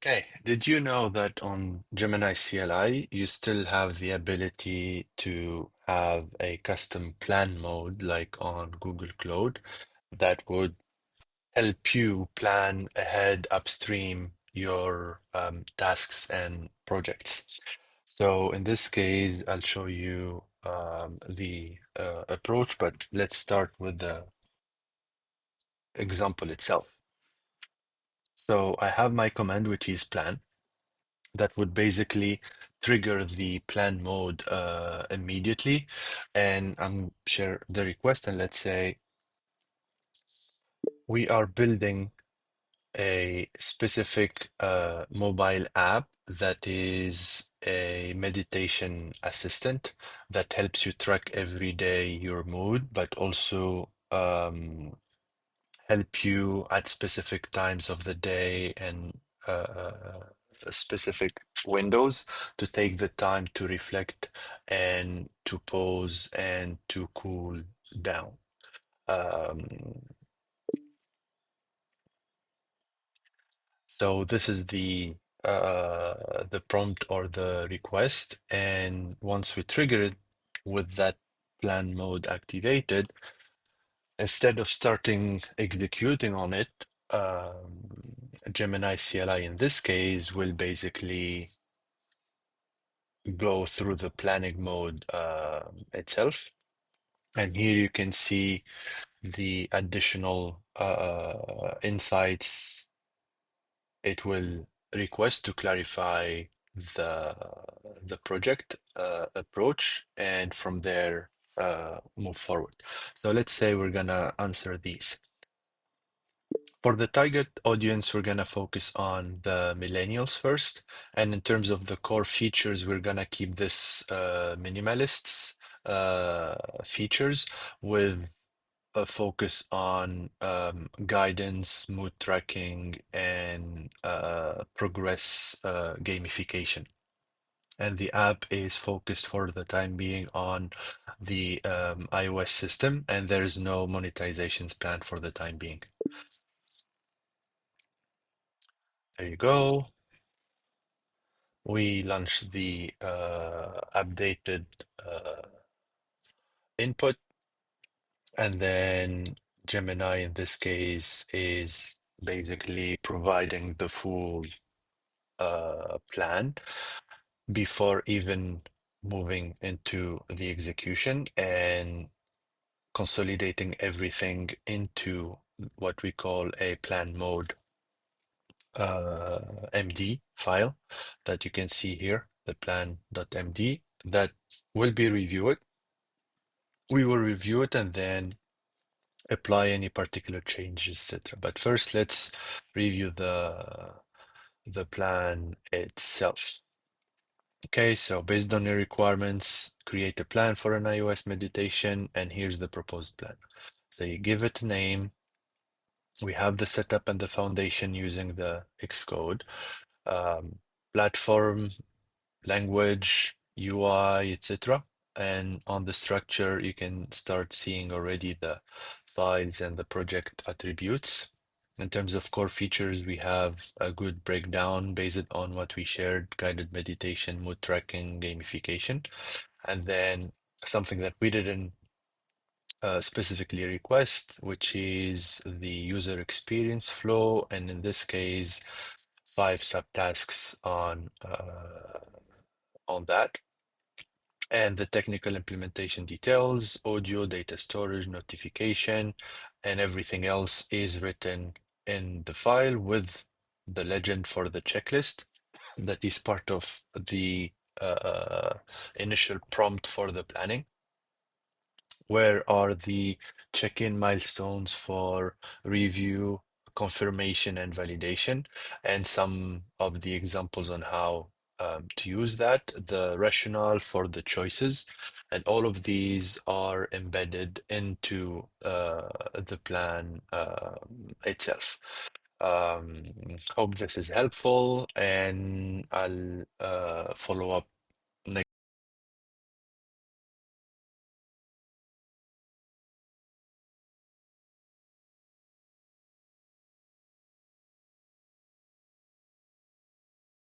Okay, did you know that on Gemini CLI, you still have the ability to have a custom plan mode like on Google Cloud that would help you plan ahead upstream your tasks and projects? So in this case, I'll show you the approach, but let's start with the example itself. So I have my command, which is plan, that would basically trigger the plan mode immediately. And I'm share the request, and let's say we are building a specific mobile app that is a meditation assistant that helps you track every day your mood, but also help you at specific times of the day and specific windows to take the time to reflect and to pause and to cool down. Um, so this is the prompt or the request, and once we trigger it with that plan mode activated, instead of starting executing on it, Gemini CLI in this case will basically go through the planning mode itself. And here you can see the additional insights it will request to clarify the the project approach, and from there move forward. So let's say we're gonna answer these. For the target audience, we're gonna focus on the millennials first, and in terms of the core features, we're gonna keep this minimalists features with a focus on guidance, mood tracking, and progress gamification. And the app is focused for the time being on the iOS system, and there's no monetizations planned for the time being. There you go. We launched the updated input, and then Gemini in this case is basically providing the full plan before even moving into the execution and consolidating everything into what we call a plan mode MD file that you can see here, the plan.md, that will be reviewed. We will review it and then apply any particular changes, etc. But first, let's review the plan itself. Okay, so based on your requirements, create a plan for an iOS meditation, and here's the proposed plan. So you give it a name. We have the setup and the foundation using the Xcode. Platform, language, UI, etc. And on the structure, you can start seeing already the files and the project attributes. In terms of core features, we have a good breakdown based on what we shared: guided meditation, mood tracking, gamification. And then something that we didn't specifically request, which is the user experience flow. And in this case, 5 subtasks on that. And the technical implementation details, audio, data storage, notification, and everything else is written in the file with the legend for the checklist that is part of the initial prompt for the planning. Where are the check-in milestones for review, confirmation, and validation, and some of the examples on how to use that, the rationale for the choices, and all of these are embedded into the plan itself. Hope this is helpful, and I'll follow up